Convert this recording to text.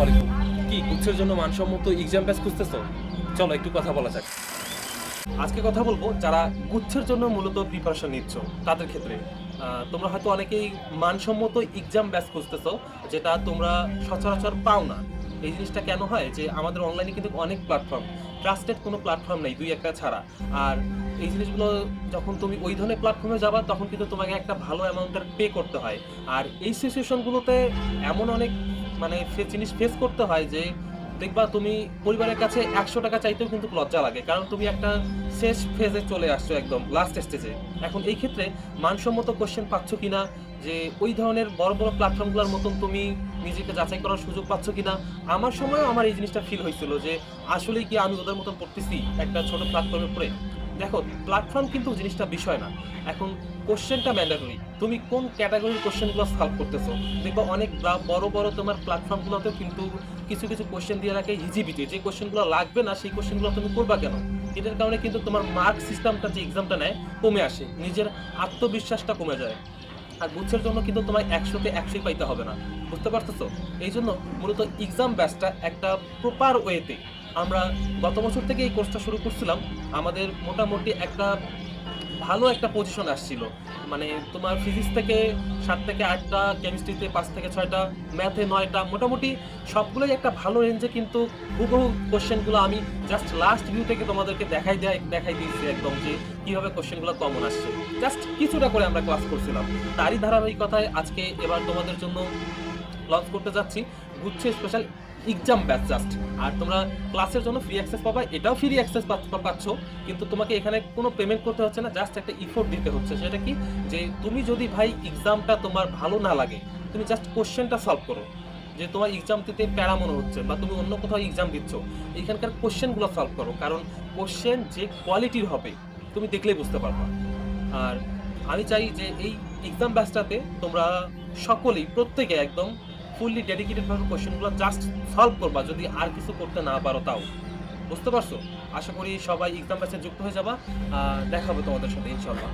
আলাইকুম। কি গুচ্ছের জন্য মানসম্মত এক্সাম ব্যাচ খুঁজতেছো? চলো একটু কথা বলা যাক। আজকে কথা বলবো যারা গুচ্ছের জন্য মূলত প্রিপারেশন নিচ্ছ তাদের ক্ষেত্রে। তোমরা হয়তো অনেকেই মানসম্মত এক্সাম ব্যাচ খুঁজতেছো, যেটা তোমরা সচরাচর পাও না। এই জিনিসটা কেন হয় যে আমাদের অনলাইনে কিন্তু অনেক প্ল্যাটফর্ম, ট্রাস্টেড কোনো প্ল্যাটফর্ম নেই দুই একটা ছাড়া। আর এই জিনিসগুলো যখন তুমি ওই ধরনের প্ল্যাটফর্মে যাবা তখন কিন্তু তোমাকে একটা ভালো অ্যামাউন্টের পে করতে হয়। আর এই সিচুয়েশনগুলোতে এমন অনেক জিনিস ফেস করতে হয় যে দেখবা তুমি পরিবারের কাছে 100 টাকা চাইতেও কিন্তু লজ্জা লাগে, কারণ তুমি একটা শেষ ফেজে চলে আসছো, একদম লাস্ট স্টেজে। এখন এই ক্ষেত্রে মানসম্মত কোশ্চেন পাচ্ছ কিনা, যে ওই ধরনের বড় বড় প্ল্যাটফর্মগুলোর মতন তুমি নিজেকে যাচাই করার সুযোগ পাচ্ছ কিনা। আমার সময়ও আমার এই জিনিসটা ফিল হয়েছিল যে আসলে কি আমি ওদের মতন পড়তেছি একটা ছোট প্ল্যাটফর্মে পড়ে। দেখো, প্ল্যাটফর্ম কিন্তু জিনিসটা বিষয় না, এখন কোশ্চেনটা ম্যান্ডেটরি। তুমি কোন ক্যাটাগরির কোশ্চেনগুলো সলভ করতেছো। দেখবো অনেক বড় বড় তোমার প্ল্যাটফর্মগুলোতেও কিন্তু কিছু কিছু কোশ্চেন দিয়ে রাখে হিজিবিজি, যে কোশ্চেনগুলো লাগবে না সেই কোশ্চেনগুলো তুমি করবা কেন। এটার কারণে কিন্তু তোমার মার্ক সিস্টেমটা যে এক্সামটা নেয় কমে আসে, নিজের আত্মবিশ্বাসটা কমে যায়। আর গুচ্ছের জন্য কিন্তু তোমার 100-তে 100ই পাইতে হবে না, বুঝতে পারতেছো? এই জন্য মূলত এক্সাম ব্যাচটা একটা প্রপার ওয়েতে আমরা গত বছর থেকে এই কোর্সটা শুরু করছিলাম। আমাদের মোটামুটি একটা ভালো একটা পজিশন আসছিল, মানে তোমার ফিজিক্স থেকে 7 থেকে 8টা, কেমিস্ট্রিতে 5 থেকে 6টা, ম্যাথে 9টা, মোটামুটি সবগুলোই একটা ভালো রেঞ্জে। কিন্তু হুবহু কোশ্চেনগুলো আমি জাস্ট লাস্ট ভিউ থেকে তোমাদেরকে দেখাই দিয়েছি একদম, যে কীভাবে কোশ্চেনগুলো কমন আসছে। জাস্ট কিছুটা করে আমরা ক্লাস করছিলাম, তারই ধারাবাহিকতায় আজকে এবার তোমাদের জন্য লঞ্চ করতে যাচ্ছি গুচ্ছে স্পেশাল এক্সাম ব্যাচ জাস্ট। আর তোমরা ক্লাসের জন্য ফ্রি অ্যাক্সেস পাবা, এটাও ফ্রি অ্যাক্সেস পাচ্ছ, কিন্তু তোমাকে এখানে কোনো পেমেন্ট করতে হচ্ছে না, জাস্ট একটা ইফোর্ট দিতে হচ্ছে। সেটা কি, যে তুমি যদি ভাই এক্সামটা তোমার ভালো না লাগে, তুমি জাস্ট কোশ্চেনটা সলভ করো। যে তোমার এক্সাম দিতে প্যারা মনে হচ্ছে বা তুমি অন্য কোথাও এক্সাম দিচ্ছ, এখানকার কোশ্চেনগুলো সলভ করো, কারণ কোশ্চেন যে কোয়ালিটির হবে তুমি দেখলেই বুঝতে পারবা। আর আমি চাই যে এই এক্সাম ব্যাচটাতে তোমরা সকলেই প্রত্যেকে একদম ফুললি ডেডিকেটেড ভাবে কোশ্চেনগুলো জাস্ট সলভ করবা, যদি আর কিছু করতে না পারো তাও। বুঝতে পারছো? আশা করি সবাই এক্সাম ব্যাচে যুক্ত হয়ে যাবা। দেখা হবে তোমাদের সাথে ইনশাল্লাহ।